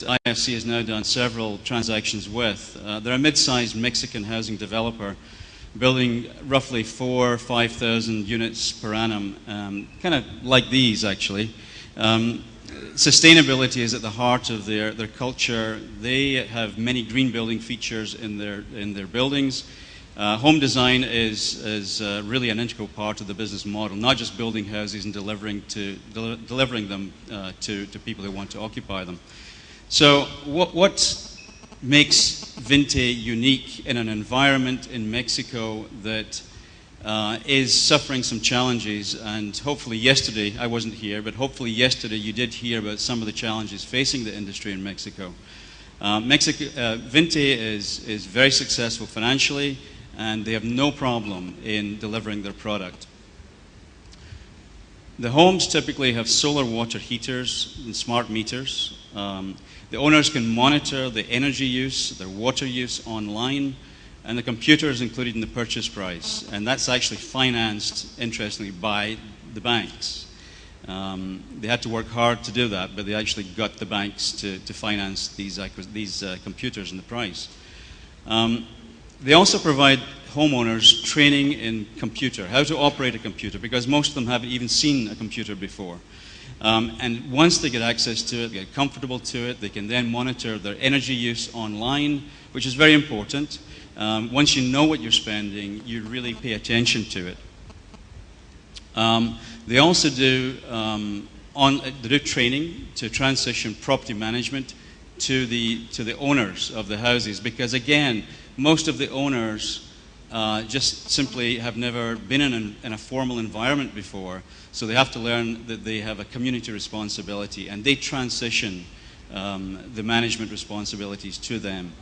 IFC has now done several transactions with. They're a mid-sized Mexican housing developer building roughly 4,000 or 5,000 units per annum, kind of like these actually. Sustainability is at the heart of their culture. They have many green building features in their buildings. Home design is really an integral part of the business model, not just building houses and delivering them to people who want to occupy them. So what makes Vinte unique in an environment in Mexico that is suffering some challenges? And hopefully yesterday, I wasn't here, but hopefully yesterday you did hear about some of the challenges facing the industry in Mexico. Vinte is very successful financially, and they have no problem in delivering their product. The homes typically have solar water heaters and smart meters. The owners can monitor the energy use, their water use online, and the computer is included in the purchase price. And that's actually financed, interestingly, by the banks. They had to work hard to do that, but they actually got the banks to finance these computers in the price. They also provide homeowners training in computer, how to operate a computer, because most of them haven't even seen a computer before. And once they get access to it, they get comfortable to it, they can then monitor their energy use online, which is very important. Once you know what you're spending, you really pay attention to it. They also do training to transition property management to the owners of the houses, because again, most of the owners just simply have never been in a formal environment before, so they have to learn that they have a community responsibility, and they transition the management responsibilities to them.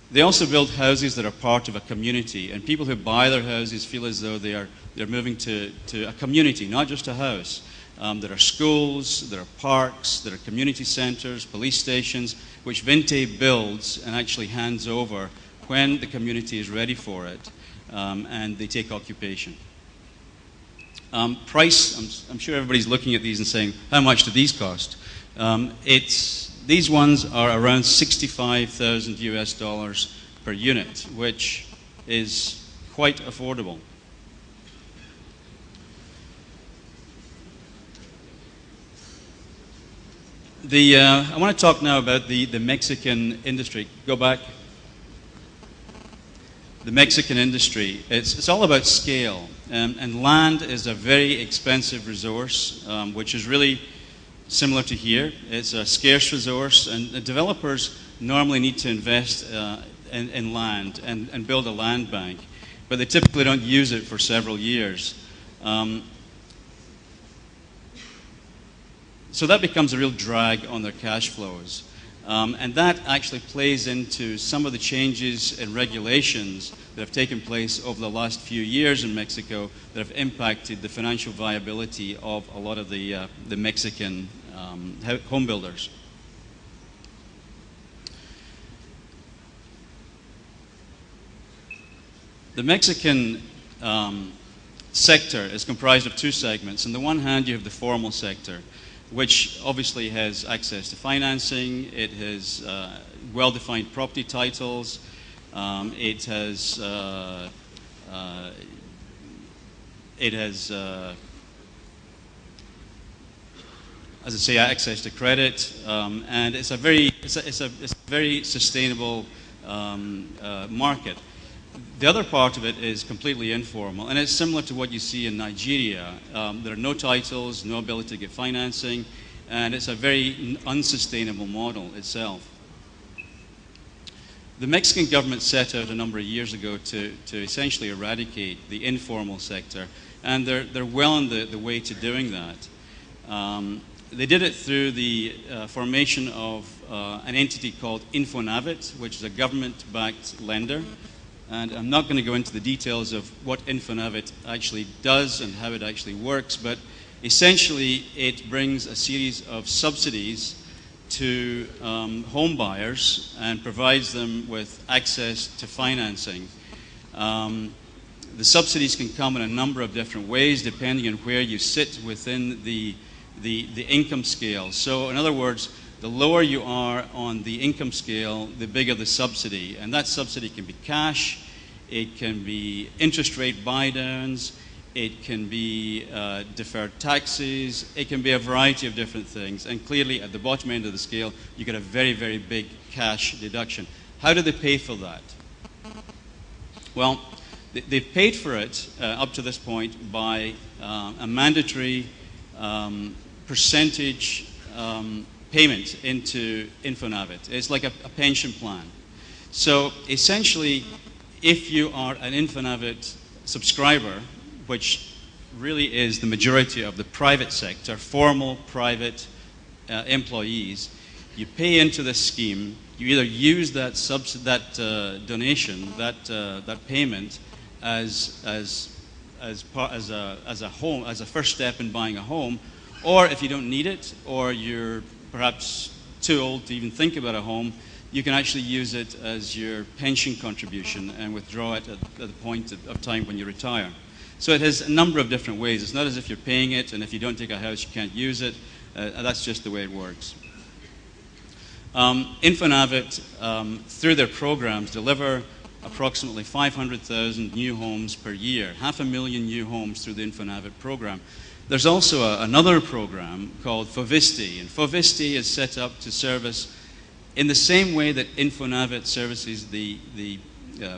They also build houses that are part of a community, and people who buy their houses feel as though they're moving to a community, not just a house. There are schools, there are parks, there are community centers, police stations, which Vinte builds and actually hands over when the community is ready for it, and they take occupation. Price, I'm sure everybody's looking at these and saying, how much do these cost? These ones are around 65,000 US dollars per unit, which is quite affordable. I want to talk now about the Mexican industry. Go back. The Mexican industry, it's all about scale. And land is a very expensive resource, which is really similar to here. It's a scarce resource, and the developers normally need to invest in land and build a land bank, but they typically don't use it for several years. So that becomes a real drag on their cash flows. And that actually plays into some of the changes in regulations that have taken place over the last few years in Mexico that have impacted the financial viability of a lot of the Mexican home builders. The Mexican sector is comprised of two segments. On the one hand, you have the formal sector, which obviously has access to financing. It has well-defined property titles. It has as I say, access to credit, and it's a very sustainable market. The other part of it is completely informal, and it's similar to what you see in Nigeria. There are no titles, no ability to get financing, and it's a very unsustainable model itself. The Mexican government set out a number of years ago to essentially eradicate the informal sector, and they're well on the way to doing that. They did it through the formation of an entity called Infonavit, which is a government-backed lender. And I'm not going to go into the details of what Infonavit actually does and how it actually works, but essentially it brings a series of subsidies to home buyers and provides them with access to financing. The subsidies can come in a number of different ways depending on where you sit within the the income scale. So in other words, the lower you are on the income scale, the bigger the subsidy. And that subsidy can be cash, it can be interest rate buy-downs, it can be deferred taxes, it can be a variety of different things. And clearly at the bottom end of the scale, you get a very, very big cash deduction. How do they pay for that? Well, they've paid for it up to this point by a mandatory percentage payment into Infonavit. It's like a pension plan. So essentially, if you are an Infonavit subscriber, which really is the majority of the private sector, formal private employees, you pay into this scheme. You either use that donation, that payment, as a first step in buying a home, or if you don't need it, or you're perhaps too old to even think about a home, you can actually use it as your pension contribution and withdraw it at the point of time when you retire. So it has a number of different ways. It's not as if you're paying it, and if you don't take a house, you can't use it. That's just the way it works. Infonavit, through their programs, deliver approximately 500,000 new homes per year, 500,000 new homes through the Infonavit program. There's also another program called Fovisti, and Fovisti is set up to service in the same way that Infonavit services the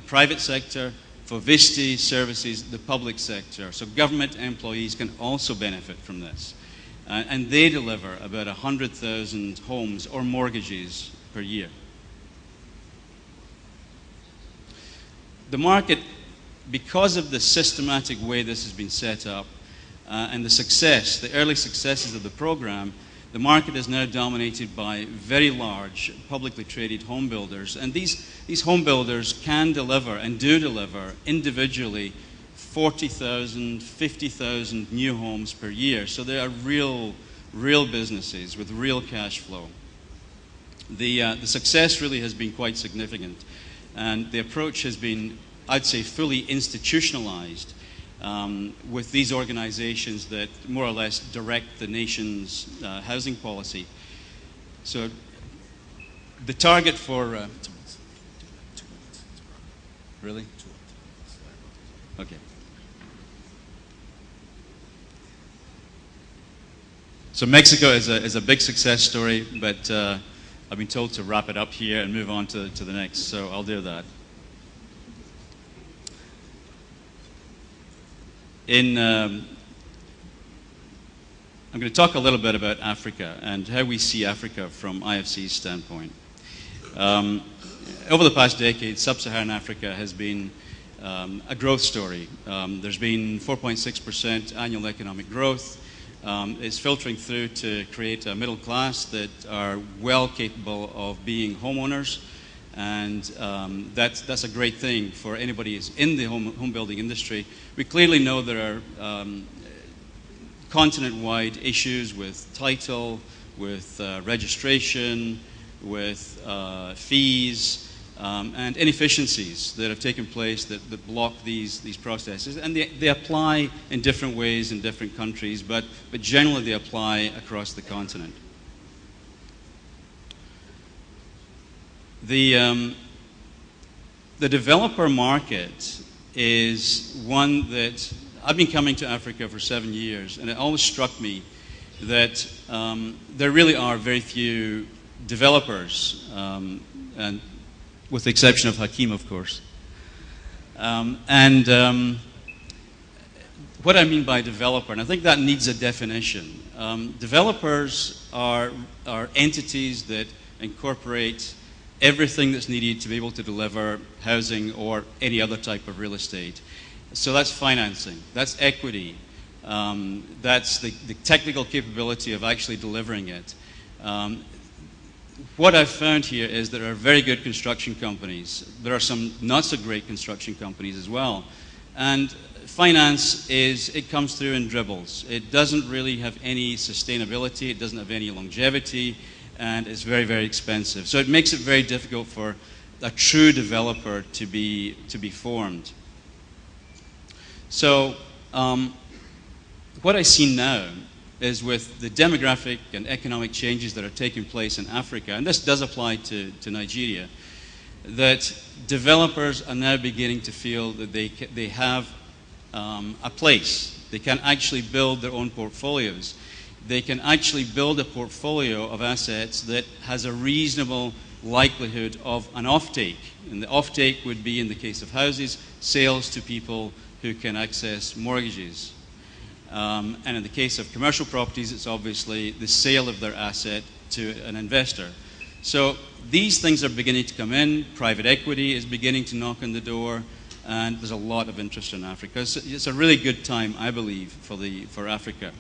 private sector. Fovisti services the public sector. So government employees can also benefit from this. And they deliver about 100,000 homes or mortgages per year. The market, because of the systematic way this has been set up and the early successes of the program, the market is now dominated by very large publicly traded home builders. And these home builders can deliver and do deliver individually 40,000, 50,000 new homes per year. So they are real businesses with real cash flow. The success really has been quite significant. And the approach has been, I'd say, fully institutionalized with these organizations that more or less direct the nation's housing policy. So the target for... Really? Okay. So Mexico is a big success story, but I've been told to wrap it up here and move on to the next, so I'll do that. I'm going to talk a little bit about Africa and how we see Africa from IFC's standpoint. Over the past decade, sub-Saharan Africa has been a growth story. There's been 4.6% annual economic growth. It's filtering through to create a middle class that are well capable of being homeowners, and that's a great thing for anybody who's in the home building industry. We clearly know there are continent-wide issues with title, with registration, with fees, and inefficiencies that have taken place that block these processes. And they apply in different ways in different countries, but generally they apply across the continent. The developer market is one that I've been coming to Africa for 7 years, and it always struck me that there really are very few developers, and with the exception of Hakeem, of course. What I mean by developer, and I think that needs a definition. Developers are entities that incorporate everything that's needed to be able to deliver housing or any other type of real estate. So that's financing, that's equity, that's the technical capability of actually delivering it. What I've found here is there are very good construction companies. There are some not so great construction companies as well. And finance it comes through in dribbles. It doesn't really have any sustainability, it doesn't have any longevity, and it's very, very expensive. So it makes it very difficult for a true developer to be formed. So what I see now is with the demographic and economic changes that are taking place in Africa, and this does apply to Nigeria, that developers are now beginning to feel that they have a place. They can actually build their own portfolios. They can actually build a portfolio of assets that has a reasonable likelihood of an offtake. And the offtake would be, in the case of houses, sales to people who can access mortgages. And in the case of commercial properties, it's obviously the sale of their asset to an investor. So these things are beginning to come in. Private equity is beginning to knock on the door, and there's a lot of interest in Africa. So it's a really good time, I believe, for Africa.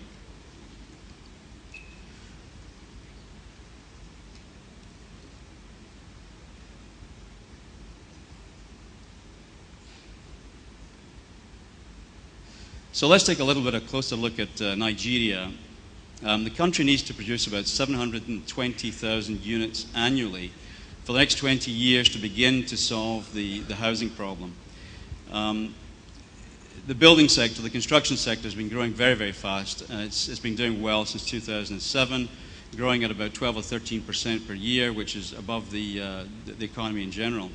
So let's take a little bit of a closer look at Nigeria. The country needs to produce about 720,000 units annually for the next 20 years to begin to solve the housing problem. The building sector, the construction sector, has been growing very, very fast. It's been doing well since 2007, growing at about 12 or 13% per year, which is above the economy in general.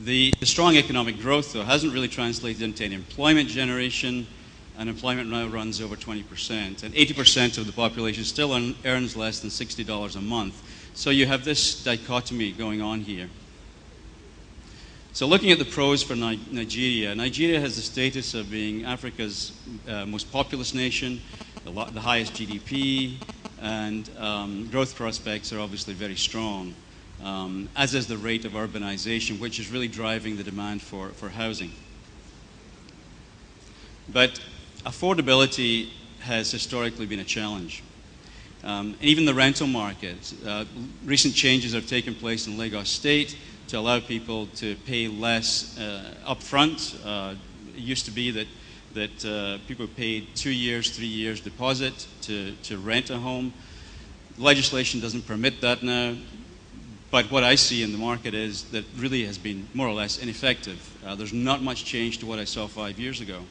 The strong economic growth, though, hasn't really translated into any employment generation, and employment now runs over 20%. And 80% of the population still earns less than $60 a month. So you have this dichotomy going on here. So looking at the pros for Nigeria, Nigeria has the status of being Africa's most populous nation, the highest GDP, and growth prospects are obviously very strong. As is the rate of urbanization, which is really driving the demand for housing. But affordability has historically been a challenge. Even the rental market, recent changes have taken place in Lagos State to allow people to pay less upfront. It used to be that people paid 2 years, 3 years deposit to rent a home. Legislation doesn't permit that now. But what I see in the market is that really has been more or less ineffective. There's not much change to what I saw 5 years ago.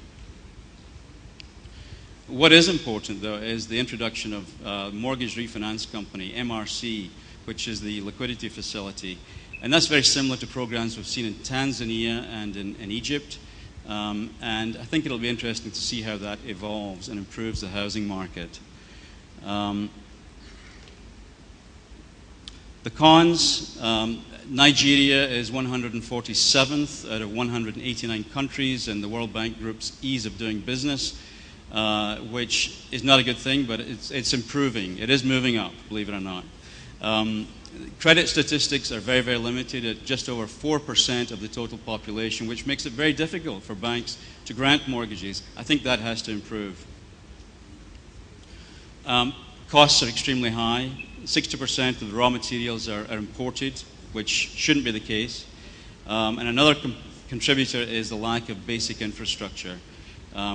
What is important, though, is the introduction of Mortgage Refinance Company, MRC, which is the liquidity facility. And that's very similar to programs we've seen in Tanzania and in Egypt. And I think it'll be interesting to see how that evolves and improves the housing market. The cons, Nigeria is 147th out of 189 countries in the World Bank Group's ease of doing business, which is not a good thing, but it's improving. It is moving up, believe it or not. Credit statistics are very, very limited at just over 4% of the total population, which makes it very difficult for banks to grant mortgages. I think that has to improve. Costs are extremely high. 60% of the raw materials are imported, which shouldn't be the case. And another contributor is the lack of basic infrastructure,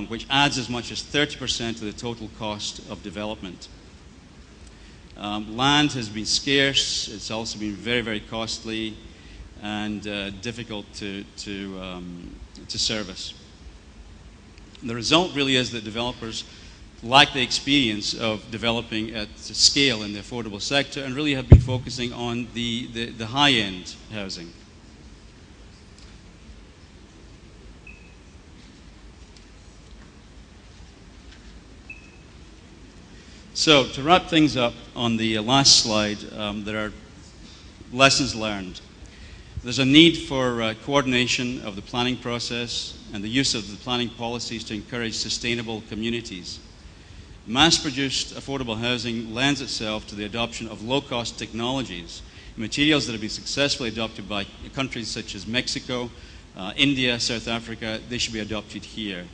which adds as much as 30% to the total cost of development. Land has been scarce. It's also been very, very costly and difficult to service. The result really is that developers lack the experience of developing at scale in the affordable sector and really have been focusing on the high-end housing. So to wrap things up on the last slide, there are lessons learned. There's a need for coordination of the planning process and the use of the planning policies to encourage sustainable communities. Mass-produced affordable housing lends itself to the adoption of low-cost technologies, materials that have been successfully adopted by countries such as Mexico, India, South Africa. They should be adopted here.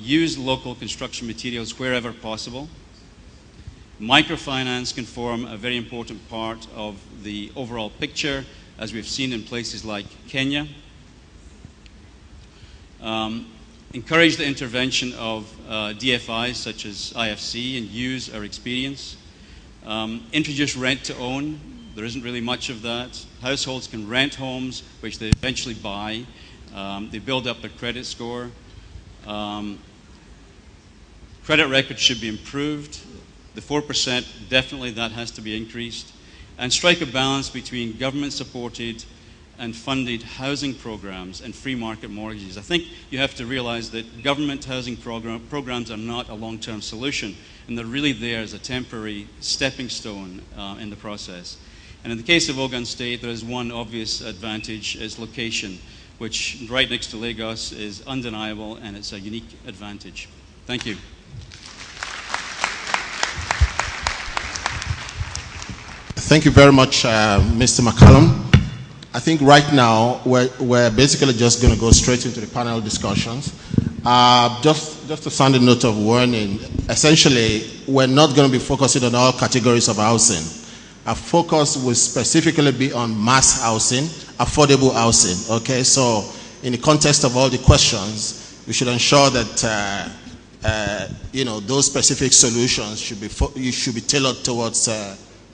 Use local construction materials wherever possible. Microfinance can form a very important part of the overall picture, as we've seen in places like Kenya. Encourage the intervention of DFIs such as IFC and use our experience. Introduce rent to own. There isn't really much of that. Households can rent homes, which they eventually buy. They build up their credit score. credit record should be improved. The 4%, definitely that has to be increased. And strike a balance between government-supported and funded housing programs and free market mortgages. I think you have to realize that government housing programs are not a long-term solution, and they're really there as a temporary stepping stone in the process. And in the case of Ogun State, there is one obvious advantage, is location, which right next to Lagos is undeniable, and it's a unique advantage. Thank you. Thank you very much, Mr. McCallum. I think right now we're basically just going to go straight into the panel discussions. Just to sound a note of warning, essentially we're not going to be focusing on all categories of housing. Our focus will specifically be on mass housing, affordable housing. Okay, so in the context of all the questions, we should ensure that those specific solutions should be tailored towards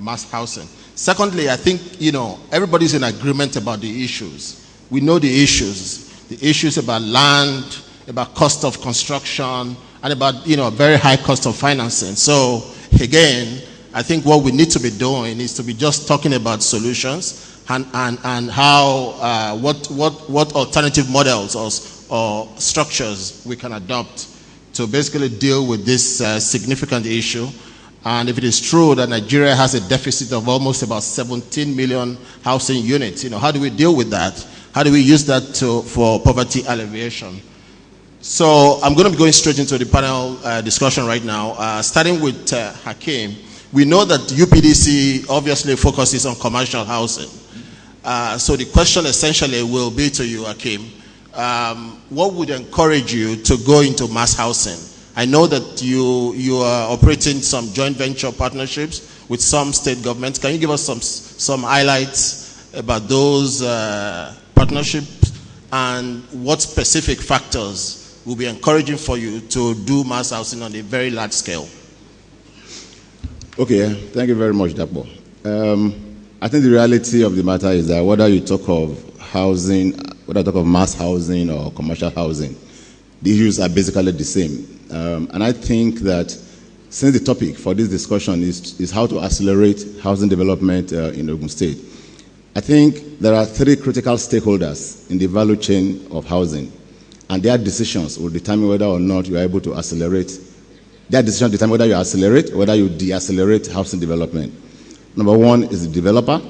mass housing. Secondly, I think, everybody's in agreement about the issues. We know the issues about land, about cost of construction, and about, very high cost of financing. So, again, I think what we need to be doing is to be just talking about solutions and how, what alternative models or structures we can adopt to basically deal with this significant issue. And if it is true that Nigeria has a deficit of almost about 17 million housing units, how do we deal with that? How do we use that for poverty alleviation? So I'm going to be going straight into the panel discussion right now, starting with Hakeem. We know that UPDC obviously focuses on commercial housing. So the question essentially will be to you, Hakeem, what would encourage you to go into mass housing? I know that you are operating some joint venture partnerships with some state governments. Can you give us some highlights about those partnerships and what specific factors will be encouraging for you to do mass housing on a very large scale? Okay, thank you very much, Dapo. I think the reality of the matter is that whether you talk of housing, whether you talk of mass housing or commercial housing, the issues are basically the same. And I think that since the topic for this discussion is how to accelerate housing development in Ogun State, I think there are three critical stakeholders in the value chain of housing, and their decisions will determine whether or not you are able to accelerate. Their decisions determine whether you accelerate or whether you de-accelerate housing development. Number one is the developer.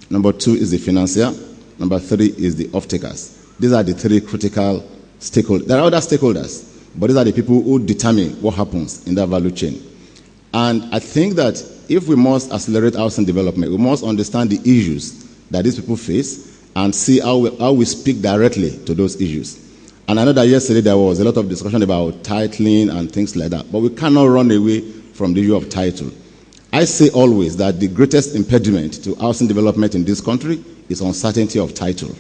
Number two is the financier. Number three is the off-takers. These are the three critical stakeholders. There are other stakeholders, but these are the people who determine what happens in that value chain. And I think that if we must accelerate housing development, we must understand the issues that these people face and see how we speak directly to those issues. And I know that yesterday there was a lot of discussion about titling and things like that, but we cannot run away from the issue of title. I say always that the greatest impediment to housing development in this country is uncertainty of title,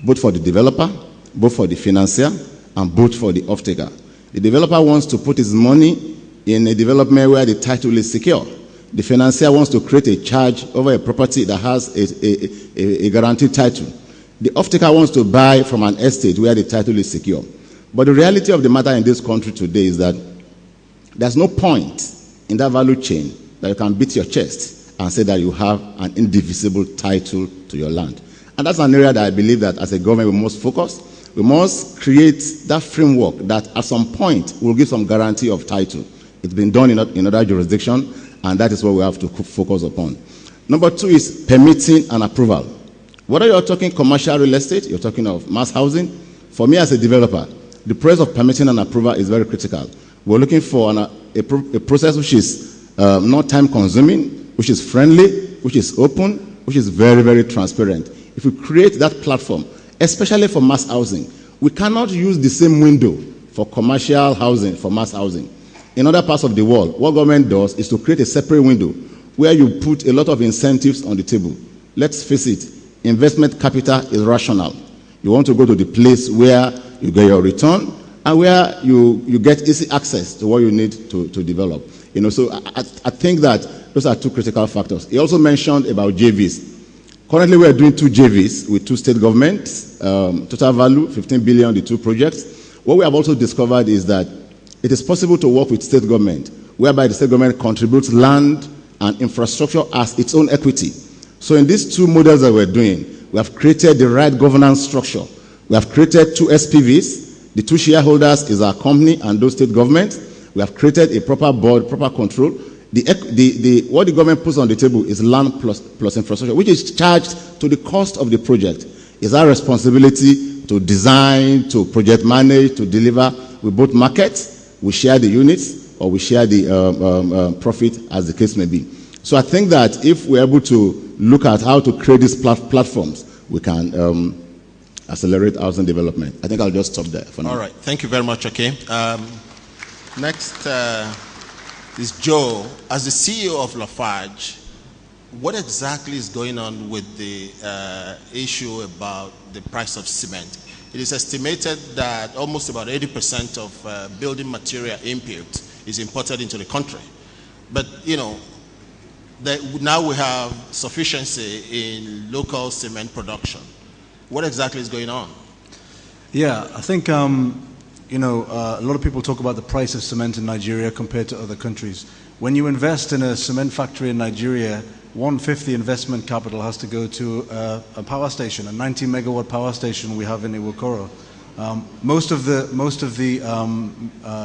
both for the developer, both for the financier, and both for the off-taker. The developer wants to put his money in a development where the title is secure. The financier wants to create a charge over a property that has a guaranteed title. The off-taker wants to buy from an estate where the title is secure. But the reality of the matter in this country today is that there's no point in that value chain that you can beat your chest and say that you have an indivisible title to your land. And that's an area that I believe that as a government we must focus. We must create that framework that at some point will give some guarantee of title. It's been done in other jurisdictions, and that is what we have to focus upon. Number two is permitting and approval. Whether you're talking commercial real estate, you're talking of mass housing, for me as a developer, the process of permitting and approval is very critical. We're looking for a process which is not time-consuming, which is friendly, which is open, which is very, very transparent. If we create that platform, especially for mass housing, we cannot use the same window for commercial housing, for mass housing. In other parts of the world, what government does is to create a separate window where you put a lot of incentives on the table. Let's face it, investment capital is rational. You want to go to the place where you get your return and where you get easy access to what you need to develop. So I think that those are two critical factors. He also mentioned about JVs. Currently, we are doing 2 JVs with 2 state governments, total value 15 billion, the 2 projects. What we have also discovered is that it is possible to work with state government, whereby the state government contributes land and infrastructure as its own equity. So in these two models that we're doing, we have created the right governance structure. We have created two SPVs. The two shareholders is our company and those state governments. We have created a proper board, proper control. What the government puts on the table is land plus infrastructure, which is charged to the cost of the project. It's our responsibility to design, to project manage, to deliver. We both market, we share the units, or we share the profit, as the case may be. So I think that if we're able to look at how to create these platforms, we can accelerate housing development. I think I'll just stop there for now. All right. Thank you very much, okay. Next is Joe. As the CEO of Lafarge, what exactly is going on with the issue about the price of cement? It is estimated that almost about 80% of building material input is imported into the country. But, you know, now we have sufficiency in local cement production. What exactly is going on? Yeah, I think, you know, a lot of people talk about the price of cement in Nigeria compared to other countries. When you invest in a cement factory in Nigeria, 1/5 the investment capital has to go to a power station, a 90-megawatt power station we have in Iwokoro. Most of the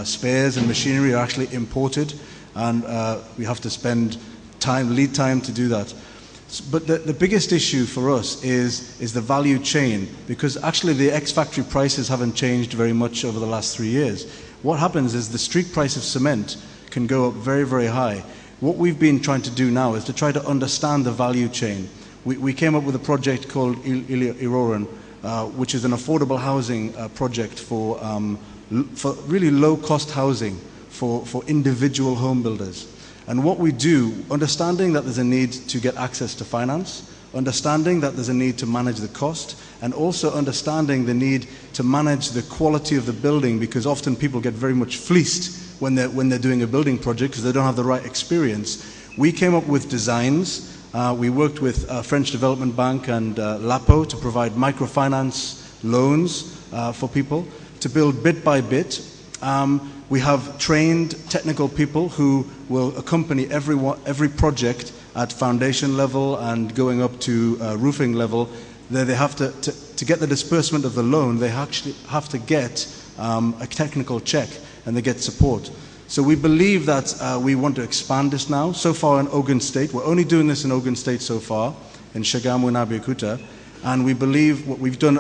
spares and machinery are actually imported, and we have to spend lead time to do that. But the biggest issue for us is the value chain, because actually the ex-factory prices haven't changed very much over the last 3 years. What happens is the street price of cement can go up very, very high. What we've been trying to do now is to try to understand the value chain. We came up with a project called Iroran, which is an affordable housing project for really low-cost housing for individual home builders. And what we do, understanding that there's a need to get access to finance, understanding that there's a need to manage the cost, and also understanding the need to manage the quality of the building, because often people get very much fleeced when they're doing a building project because they don't have the right experience. We came up with designs. We worked with French Development Bank and LAPO to provide microfinance loans for people to build bit by bit. We have trained technical people who will accompany every project at foundation level and going up to roofing level. They have to get the disbursement of the loan, they actually have to get a technical check, and they get support. So we believe that we want to expand this now. So far in Ogun State, we're only doing this in Ogun State so far, in Shagamu and Abeokuta, and we believe what we've done,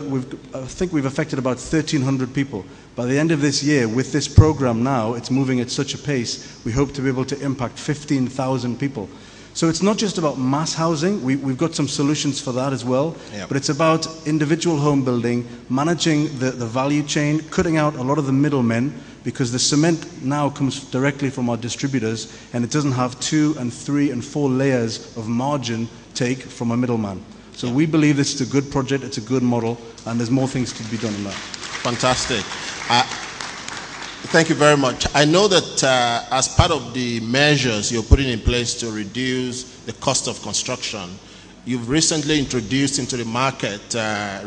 I think we've affected about 1,300 people. By the end of this year, with this program now, it's moving at such a pace, we hope to be able to impact 15,000 people. So it's not just about mass housing, we've got some solutions for that as well, but it's about individual home building, managing the value chain, cutting out a lot of the middlemen, because the cement now comes directly from our distributors, and it doesn't have 2 and 3 and 4 layers of margin take from a middleman. So we believe this is a good project, it's a good model, and there's more things to be done in that. Fantastic. Thank you very much. I know that as part of the measures you're putting in place to reduce the cost of construction, you've recently introduced into the market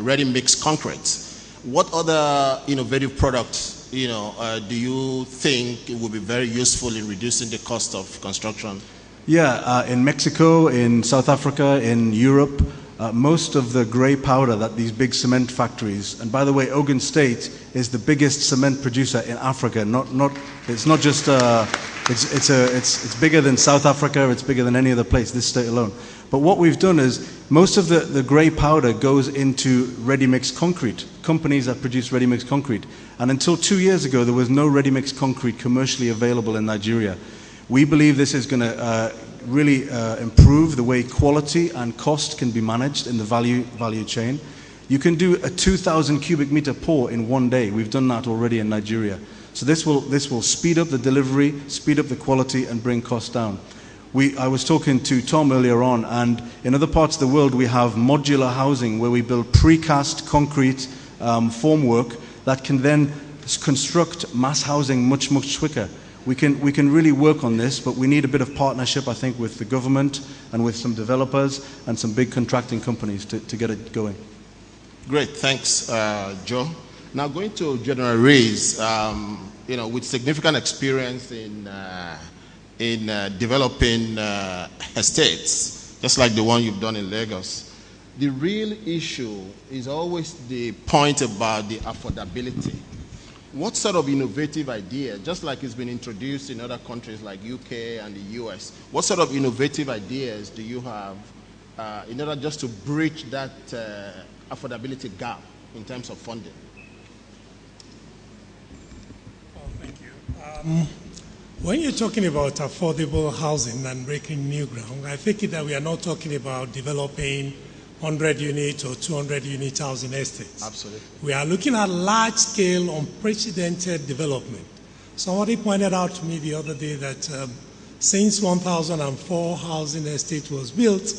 ready-mix concrete. What other innovative products, do you think it would be very useful in reducing the cost of construction? Yeah, in Mexico, in South Africa, in Europe, most of the grey powder that these big cement factories, and by the way, Ogun State is the biggest cement producer in Africa. It's not just it's bigger than South Africa. It's bigger than any other place. This state alone. But what we've done is most of the grey powder goes into ready-mix concrete. Companies that produce ready-mix concrete, and until 2 years ago, there was no ready-mix concrete commercially available in Nigeria. We believe this is going to really improve the way quality and cost can be managed in the value chain. You can do a 2,000 cubic meter pour in 1 day. We've done that already in Nigeria. So this will speed up the delivery, speed up the quality, and bring costs down. I was talking to Tom earlier on, and in other parts of the world we have modular housing where we build precast concrete formwork that can then construct mass housing much, much quicker. We can really work on this, but we need a bit of partnership, I think, with the government and with some developers and some big contracting companies to get it going. Great, thanks, Joe. Now going to General Reyes, with significant experience in developing estates, just like the one you've done in Lagos. The real issue is always the point about the affordability. What sort of innovative idea, just like it's been introduced in other countries like UK and the US, what sort of innovative ideas do you have in order just to bridge that affordability gap in terms of funding? Well, thank you. When you're talking about affordable housing and breaking new ground, I think that we are not talking about developing 100 unit or 200 unit housing estates. Absolutely. We are looking at large scale, unprecedented development. Somebody pointed out to me the other day that since 2004 housing estate was built,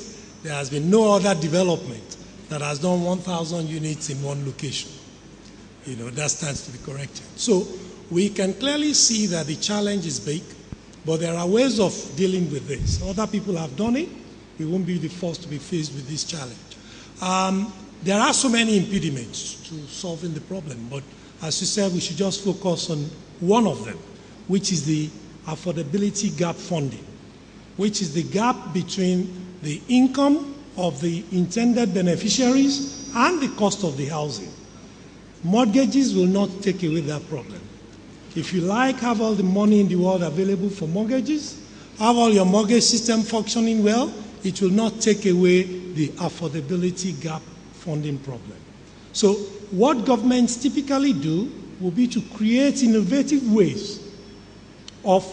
there has been no other development that has done 1,000 units in one location. That stands to be corrected. So we can clearly see that the challenge is big, but there are ways of dealing with this. Other people have done it. We won't be the first to be faced with this challenge. There are so many impediments to solving the problem, but as you said, we should just focus on one of them, which is the affordability gap funding, which is the gap between the income of the intended beneficiaries and the cost of the housing. Mortgages will not take away that problem. If you have all the money in the world available for mortgages, have all your mortgage system functioning well, it will not take away the affordability gap funding problem. So what governments typically do will be to create innovative ways of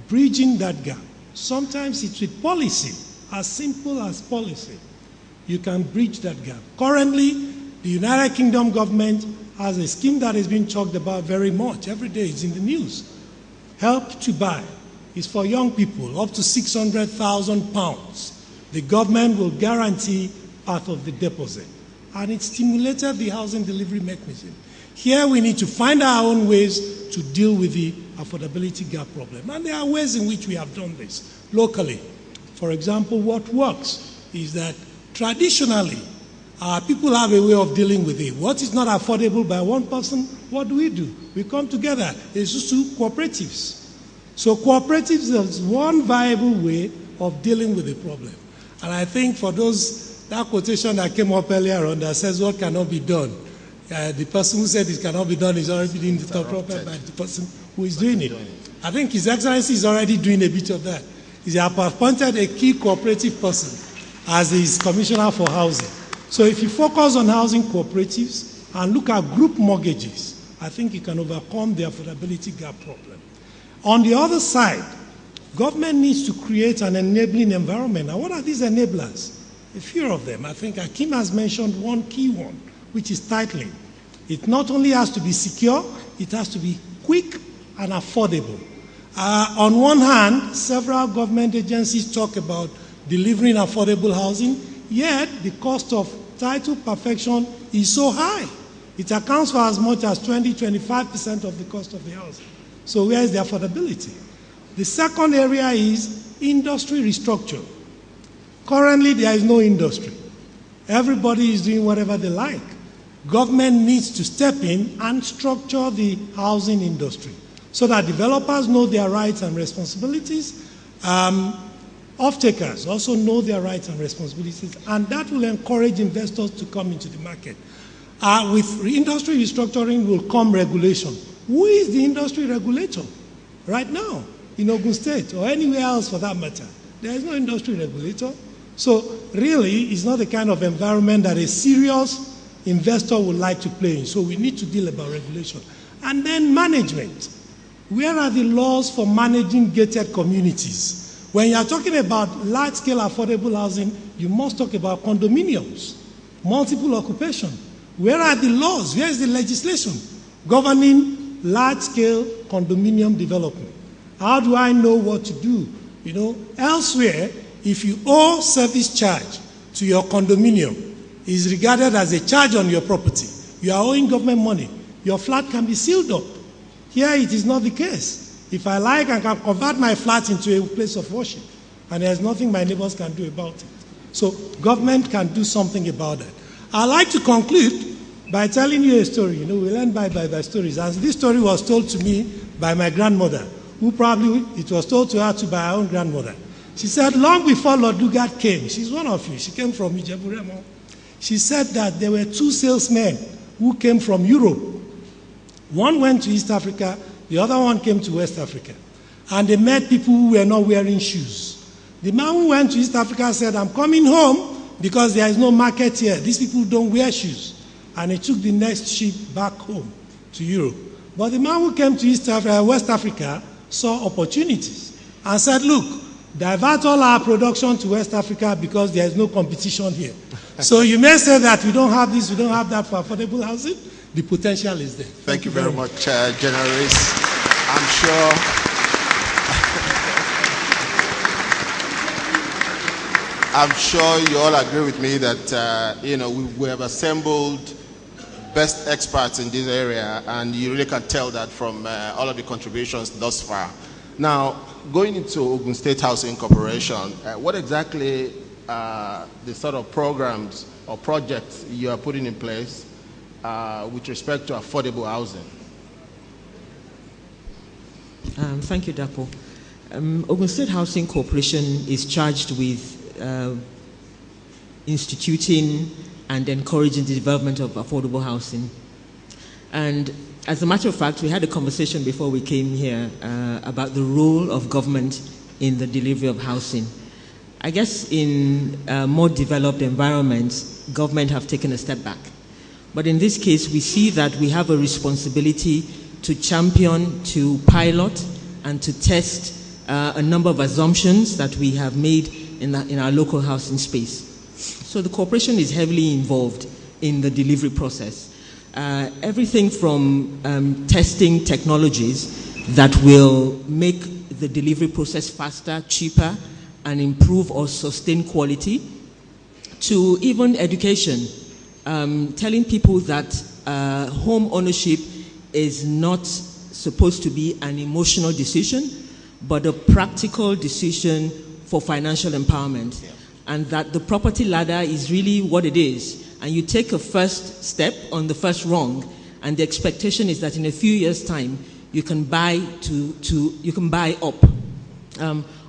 bridging that gap. Sometimes it's with policy, as simple as policy. You can bridge that gap. Currently, the United Kingdom government has a scheme that is being talked about very much. Every day it's in the news. Help to Buy is for young people, up to £600,000. The government will guarantee part of the deposit. And it stimulated the housing delivery mechanism. Here we need to find our own ways to deal with the affordability gap problem. And there are ways in which we have done this locally. For example, what works is that traditionally, people have a way of dealing with it. What is not affordable by one person, what do? We come together. It's just two cooperatives. So cooperatives is one viable way of dealing with the problem. And I think for that quotation that came up earlier on that says what cannot be done, the person who said it cannot be done is already being interrupted by the person who is doing it. I think His Excellency is already doing a bit of that. He has appointed a key cooperative person as his Commissioner for Housing. So if you focus on housing cooperatives and look at group mortgages, I think you can overcome the affordability gap problem. On the other side, government needs to create an enabling environment. And what are these enablers? A few of them. I think Akim has mentioned one key one, which is titling. It not only has to be secure, it has to be quick and affordable. On one hand, several government agencies talk about delivering affordable housing, yet the cost of title perfection is so high. It accounts for as much as 20-25% of the cost of the house. So where is the affordability? The second area is industry restructure. Currently, there is no industry. Everybody is doing whatever they like. Government needs to step in and structure the housing industry so that developers know their rights and responsibilities. Off-takers also know their rights and responsibilities, and that will encourage investors to come into the market. With industry restructuring will come regulation. Who is the industry regulator right now in Ogun State or anywhere else for that matter? There is no industry regulator. So really, it's not the kind of environment that a serious investor would like to play in. So we need to deal about regulation. And then management. Where are the laws for managing gated communities? When you are talking about large-scale affordable housing, you must talk about condominiums, multiple occupation. Where are the laws? Where is the legislation governing large-scale condominium development? How do I know what to do? Elsewhere, if you owe service charge to your condominium, it is regarded as a charge on your property. You are owing government money. Your flat can be sealed up. Here it is not the case. If I like, I can convert my flat into a place of worship, and there's nothing my neighbors can do about it. So government can do something about that. I'd like to conclude by telling you a story. We learn by stories. As this story was told to me by my grandmother, who probably, it was told to her to by her own grandmother. She said, long before Lord Lugard came, she's one of you, she came from Ijebu-Remo. She said that there were two salesmen who came from Europe. One went to East Africa, the other one came to West Africa. And they met people who were not wearing shoes. The man who went to East Africa said, I'm coming home because there is no market here. These people don't wear shoes. And he took the next ship back home to Europe. But the man who came to West Africa saw opportunities and said, look, divert all our production to West Africa because there is no competition here. So you may say that we don't have this, we don't have that for affordable housing. The potential is there. Thank you very much, General Rees. I'm sure you all agree with me that we have assembled best experts in this area, and you really can tell that from all of the contributions thus far. Now, going into Ogun State Housing Corporation, what exactly are the sort of programs or projects you are putting in place with respect to affordable housing? Thank you, Dapo. Ogun State Housing Corporation is charged with instituting and encouraging the development of affordable housing. And as a matter of fact, we had a conversation before we came here about the role of government in the delivery of housing. I guess in more developed environments, government have taken a step back. But in this case, we see that we have a responsibility to champion, to pilot, and to test a number of assumptions that we have made in our local housing space. So the corporation is heavily involved in the delivery process. Everything from testing technologies that will make the delivery process faster, cheaper, and improve or sustain quality, to even education, telling people that home ownership is not supposed to be an emotional decision, but a practical decision for financial empowerment. Yeah. And that the property ladder is really what it is. And you take a first step on the first rung, and the expectation is that in a few years' time, you can buy you can buy up.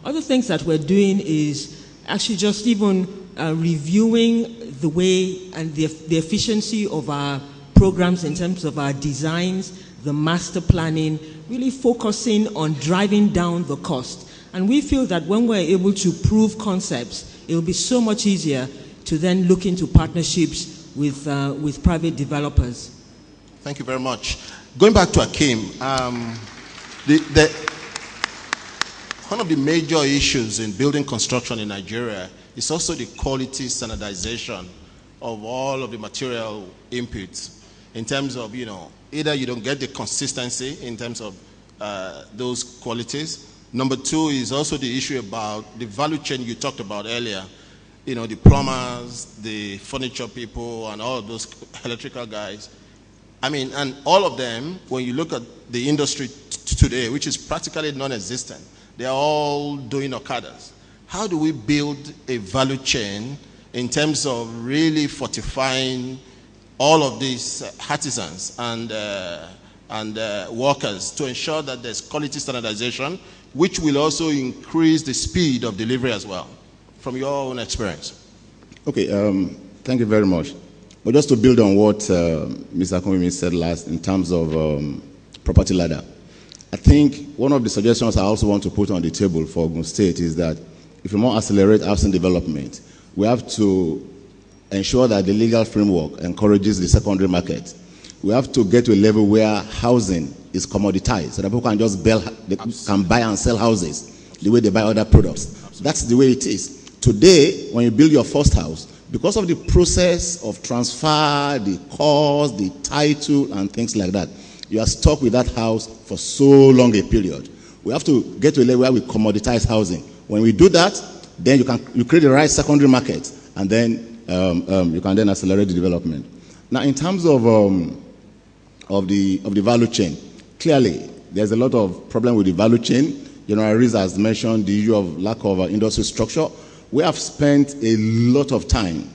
Other things that we're doing is actually just even reviewing the way and the efficiency of our programs in terms of our designs, the master planning, really focusing on driving down the cost. And we feel that when we're able to prove concepts, it will be so much easier to then look into partnerships with private developers. Thank you very much. Going back to Akim, one of the major issues in building construction in Nigeria is also the quality standardization of all of the material inputs in terms of, either you don't get the consistency in terms of those qualities. Number two is also the issue about the value chain you talked about earlier. The plumbers, the furniture people, and all of those electrical guys. And all of them, when you look at the industry today, which is practically non-existent, they are all doing Okadas. How do we build a value chain in terms of really fortifying all of these artisans and workers to ensure that there's quality standardization, which will also increase the speed of delivery as well, from your own experience? Okay, thank you very much. But just to build on what Mr. Akomimi said last in terms of property ladder, I think one of the suggestions I also want to put on the table for Ogun State is that if we want to accelerate housing development, we have to ensure that the legal framework encourages the secondary market. We have to get to a level where housing is commoditized, so that people can just can buy and sell houses the way they buy other products. Absolutely. That's the way it is. Today, when you build your first house, because of the process of transfer, the cost, the title, and things like that, you are stuck with that house for so long a period. We have to get to a level where we commoditize housing. When we do that, then you create the right secondary market, and then you can then accelerate the development. Now, in terms of the value chain, clearly there's a lot of problem with the value chain. General Rees has mentioned the issue of lack of industry structure. We have spent a lot of time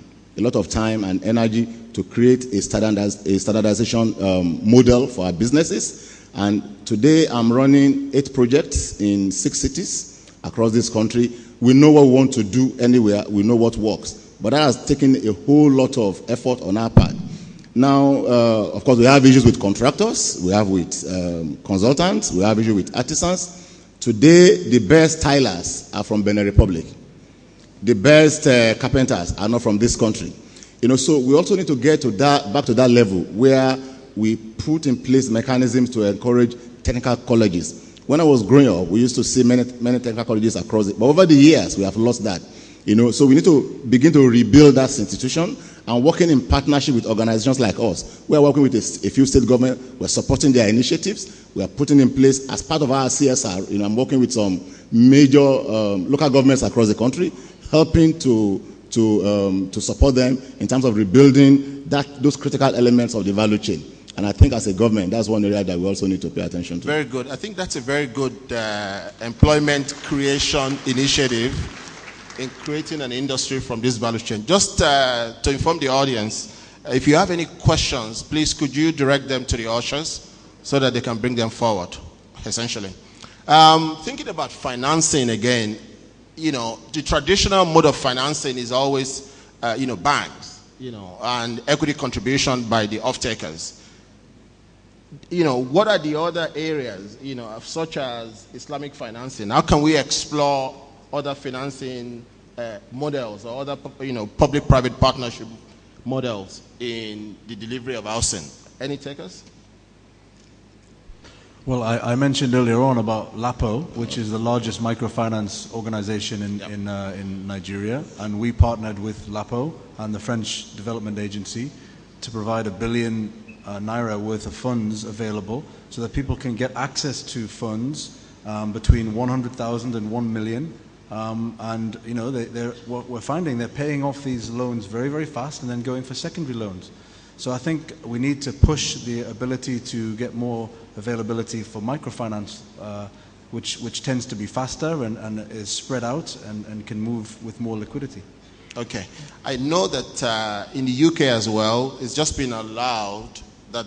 and energy to create a standardization model for our businesses. And today I'm running 8 projects in 6 cities across this country. We know what we want to do anywhere. We know what works. But that has taken a whole lot of effort on our part. Now, of course, we have issues with contractors. We have with consultants. We have issues with artisans. Today, the best tilers are from Benin Republic. The best carpenters are not from this country. So we also need to get to back to that level where we put in place mechanisms to encourage technical colleges. When I was growing up, we used to see many technical colleges across it. But over the years, we have lost that. So we need to begin to rebuild that institution and working in partnership with organizations like us. We are working with a few state governments. We're supporting their initiatives. We are putting in place, as part of our CSR, I'm working with some major local governments across the country, helping to support them in terms of rebuilding those critical elements of the value chain. And I think as a government, that's one area that we also need to pay attention to. Very good. I think that's a very good employment creation initiative in creating an industry from this value chain. Just to inform the audience, if you have any questions, please could you direct them to the ushers so that they can bring them forward, essentially. Thinking about financing again, the traditional mode of financing is always, banks, and equity contribution by the off-takers. What are the other areas, such as Islamic financing? How can we explore other financing models or other, public-private partnership models in the delivery of housing? Any takers? Well, I mentioned earlier on about LAPO, which is the largest microfinance organization in Nigeria, and we partnered with LAPO and the French Development Agency to provide $1 billion naira worth of funds available so that people can get access to funds between 100,000 and 1 million. What we're finding, they're paying off these loans very, very fast and then going for secondary loans. So I think we need to push the ability to get more availability for microfinance, which tends to be faster and is spread out and can move with more liquidity. Okay. I know that in the UK as well, it's just been allowed that,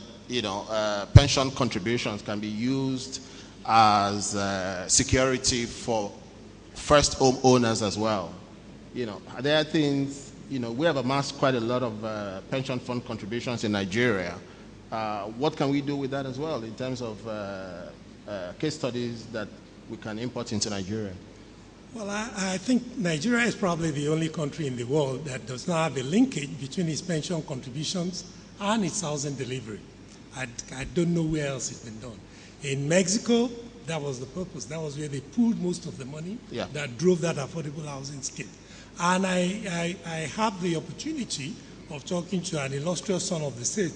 pension contributions can be used as security for first home owners as well. There are things, we have amassed quite a lot of pension fund contributions in Nigeria. What can we do with that as well in terms of case studies that we can import into Nigeria? Well, I think Nigeria is probably the only country in the world that does not have a linkage between its pension contributions and its housing delivery. I don't know where else it's been done. In Mexico, that was the purpose. That was where they pooled most of the money that drove that affordable housing scheme. And I have the opportunity of talking to an illustrious son of the state,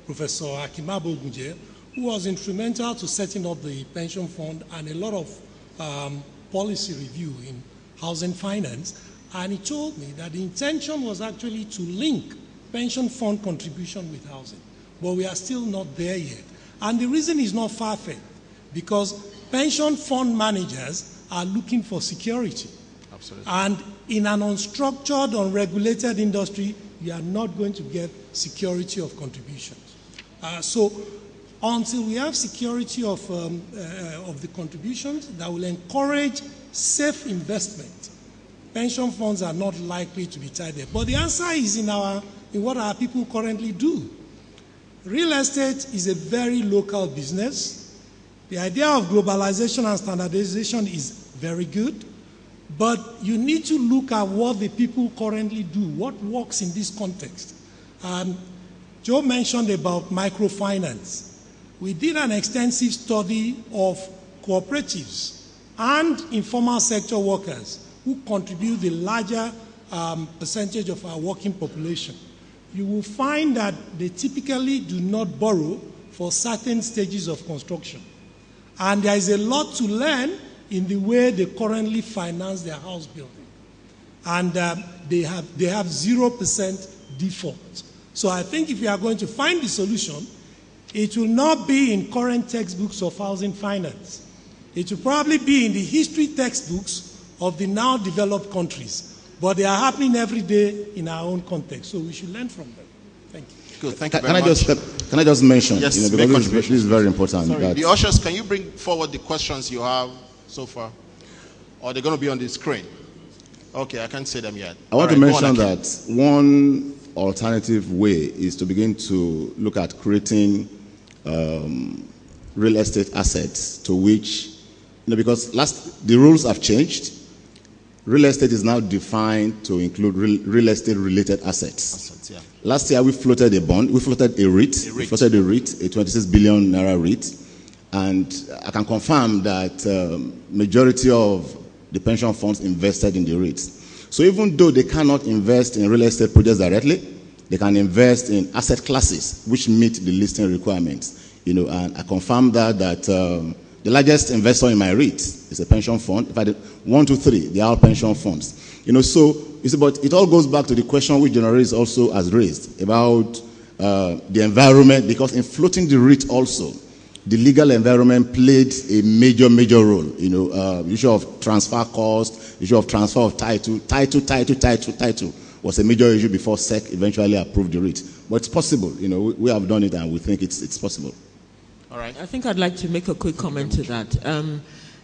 Professor Akimabo Ogun, who was instrumental to setting up the pension fund and a lot of policy review in housing finance. And he told me that the intention was actually to link pension fund contribution with housing. But we are still not there yet. And the reason is not far-fetched, because pension fund managers are looking for security. Absolutely. And in an unstructured, unregulated industry, you are not going to get security of contributions. So until we have security of the contributions that will encourage safe investment, pension funds are not likely to be tied there. But the answer is in what our people currently do. Real estate is a very local business. The idea of globalization and standardization is very good, but you need to look at what the people currently do, what works in this context. Joe mentioned about microfinance. We did an extensive study of cooperatives and informal sector workers who contribute the larger percentage of our working population. You will find that they typically do not borrow for certain stages of construction. And there is a lot to learn in the way they currently finance their house building. And they have 0% default. So I think if you are going to find the solution, it will not be in current textbooks of housing finance. It will probably be in the history textbooks of the now developed countries. But they are happening every day in our own context, so we should learn from them. Thank you. Good, thank you very much. Can I just mention, yes, because this is very important. Sorry, the ushers, can you bring forward the questions you have so far? Or they're going to be on the screen? Okay, I can't see them yet. I want to mention that one alternative way is to begin to look at creating real estate assets to which, because the rules have changed. Real estate is now defined to include real estate related assets. Yeah. Last year we floated a bond, we floated a REIT, a 26 billion naira REIT, and I can confirm that majority of the pension funds invested in the REITs. So even though they cannot invest in real estate projects directly, they can invest in asset classes which meet the listing requirements. And I confirm that the largest investor in my REIT is a pension fund. If I did 1, 2, 3, they are all pension funds. So but it all goes back to the question which General also has raised about the environment, because in floating the REIT also, the legal environment played a major role. Issue of transfer cost, issue of transfer of title was a major issue before SEC eventually approved the REIT. But it's possible. We have done it and we think it's possible. All right. I think I'd like to make a quick comment to that.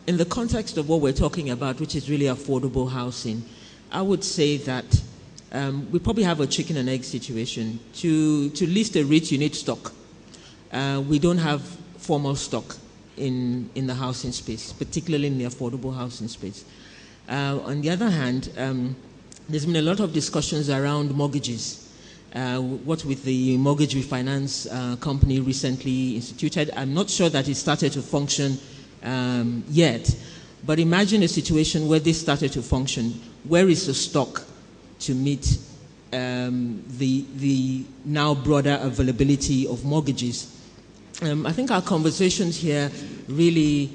In the context of what we're talking about, which is really affordable housing, I would say that we probably have a chicken and egg situation. To list a REIT, you need stock. We don't have formal stock in the housing space, particularly in the affordable housing space. On the other hand, there's been a lot of discussions around mortgages. What with the mortgage refinance company recently instituted, I'm not sure that it started to function yet, but imagine a situation where this started to function. Where is the stock to meet the now broader availability of mortgages? I think our conversations here really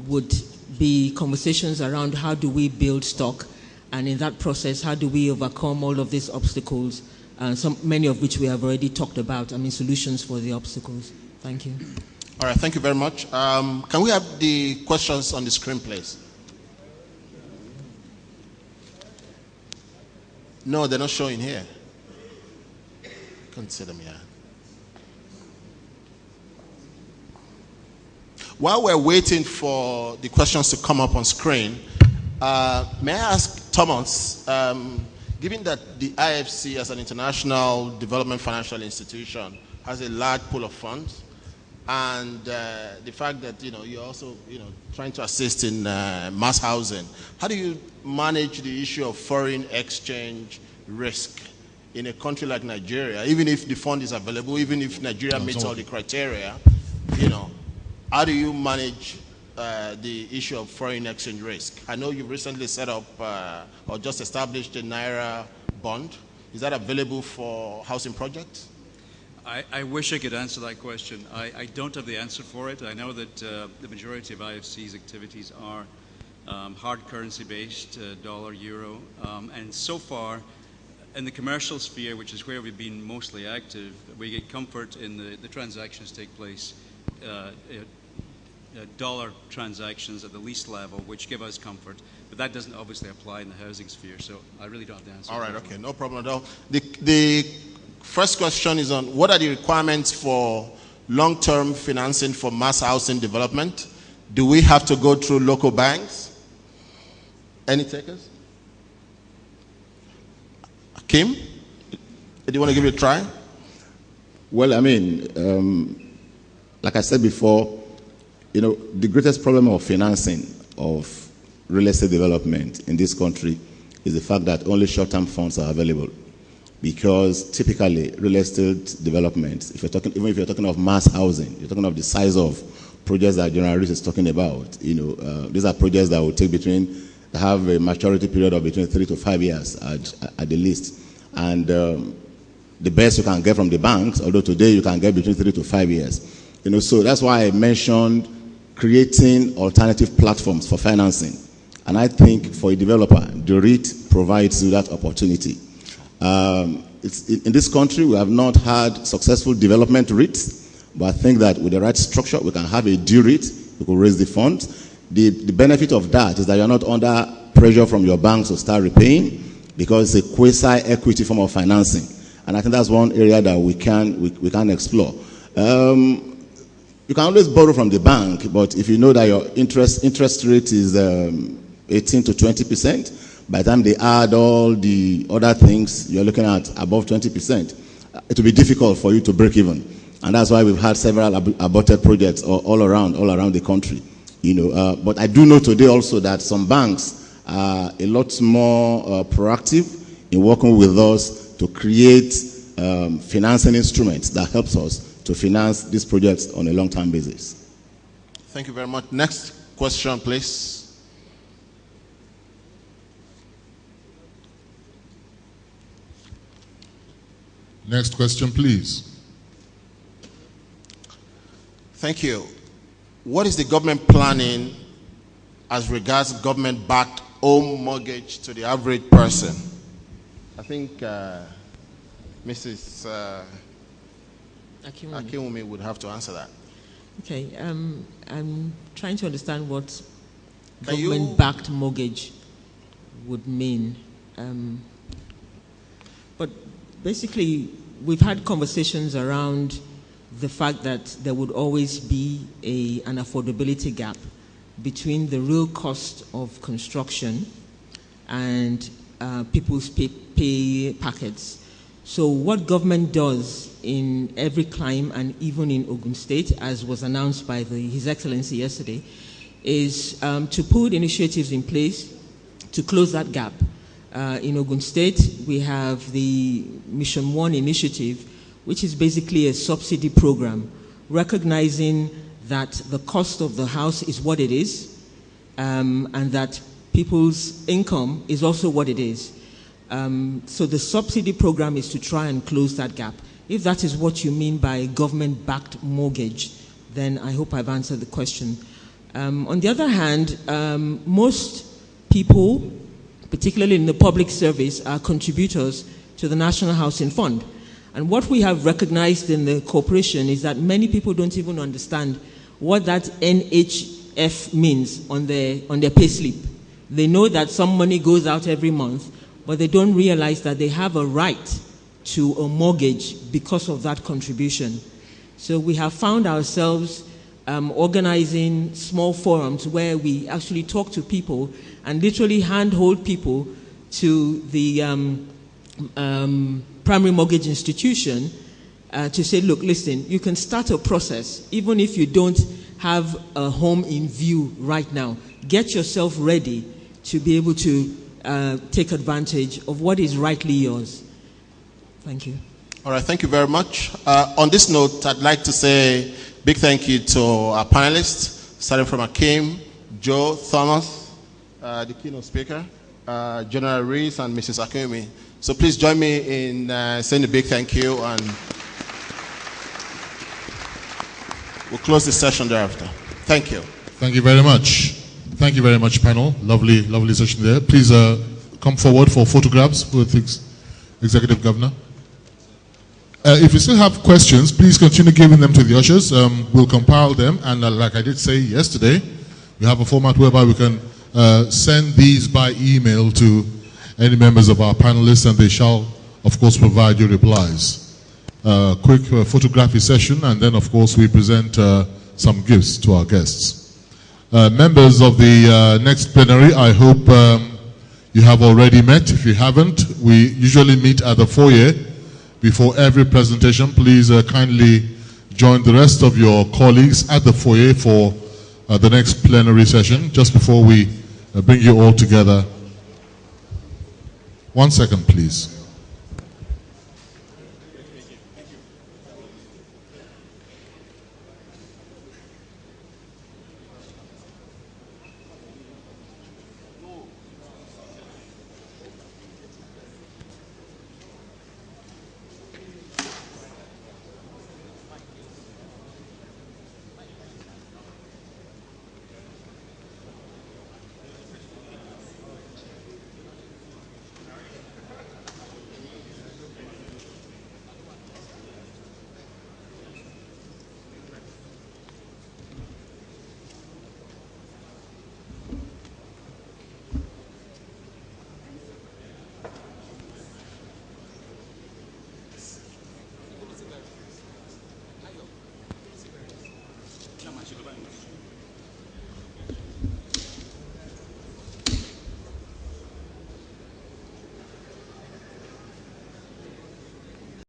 would be conversations around how do we build stock, and in that process, how do we overcome all of these obstacles, many of which we have already talked about. Solutions for the obstacles. Thank you. All right, thank you very much. Can we have the questions on the screen, please? No, they're not showing here. Can't see them here. While we're waiting for the questions to come up on screen, may I ask Thomas, given that the IFC as an international development financial institution has a large pool of funds, and the fact that you're also trying to assist in mass housing, how do you manage the issue of foreign exchange risk in a country like Nigeria? Even if the fund is available, even if Nigeria meets all the criteria, how do you manage the issue of foreign exchange risk? I know you've recently set up or just established a Naira bond. Is that available for housing projects? I wish I could answer that question. I don't have the answer for it. I know that the majority of IFC's activities are hard currency based, dollar, euro, and so far in the commercial sphere, which is where we've been mostly active, we get comfort in the transactions take place, dollar transactions at the least level, which give us comfort, but that doesn't obviously apply in the housing sphere, so I really don't have the answer. All right, okay, no problem at all. The first question is on what are the requirements for long-term financing for mass housing development? Do we have to go through local banks? Any takers? Kim, do you want to give it a try? Well, like I said before, the greatest problem of financing of real estate development in this country is the fact that only short-term funds are available. Because typically, real estate development, even if you're talking of mass housing, you're talking of the size of projects that General Reese is talking about. These are projects that will have a maturity period of between 3 to 5 years at the least. And the best you can get from the banks, although today you can get between 3 to 5 years. So that's why I mentioned creating alternative platforms for financing. And I think for a developer, the REIT provides you that opportunity. In this country, we have not had successful development REITs, but I think that with the right structure, we can have a due REIT, we could raise the funds. The benefit of that is that you're not under pressure from your banks to start repaying, because it's a quasi-equity form of financing. And I think that's one area that we can explore. You can always borrow from the bank, but if you know that your interest rate is 18 to 20%, by the time they add all the other things, you're looking at above 20%. It will be difficult for you to break even. And that's why we've had several aborted projects all around the country. But I do know today also that some banks are a lot more proactive in working with us to create financing instruments that helps us to finance these projects on a long-term basis. Thank you very much. Next question, please. Next question, please. Thank you. What is the government planning as regards government-backed home mortgage to the average person? I think Mrs. Akinwumi would have to answer that. Okay, I'm trying to understand what government-backed mortgage would mean. But basically, we've had conversations around the fact that there would always be an affordability gap between the real cost of construction and people's pay packets. So what government does in every clime and even in Ogun State, as was announced by His Excellency yesterday, is to put initiatives in place to close that gap. In Ogun State, we have the Mission 1 initiative, which is basically a subsidy program, recognizing that the cost of the house is what it is, and that people's income is also what it is. So the subsidy program is to try and close that gap. If that is what you mean by government-backed mortgage, then I hope I've answered the question. On the other hand, most people, particularly in the public service, are contributors to the National Housing Fund. And what we have recognized in the corporation is that many people don't even understand what that NHF means on their payslip. They know that some money goes out every month, but they don't realize that they have a right to a mortgage because of that contribution. So we have found ourselves organizing small forums where we actually talk to people and literally handhold people to the primary mortgage institution to say, look, listen, you can start a process even if you don't have a home in view right now. Get yourself ready to be able to take advantage of what is rightly yours. Thank you. All right, thank you very much. On this note, I'd like to say big thank you to our panelists, starting from Akim, Joe, Thomas, the keynote speaker, General Rees, and Mrs. Akinwumi. So please join me in saying a big thank you, and we'll close this session thereafter. Thank you. Thank you very much. Thank you very much, panel. Lovely, lovely session there. Please come forward for photographs with Executive Governor. If you still have questions, please continue giving them to the ushers. We'll compile them, and like I did say yesterday, we have a format whereby we can send these by email to any members of our panelists, and they shall, of course, provide you replies. Quick photography session, and then, of course, we present some gifts to our guests. Members of the next plenary, I hope you have already met. If you haven't, we usually meet at the foyer before every presentation. Please kindly join the rest of your colleagues at the foyer for the next plenary session, just before we bring you all together. 1 second, please.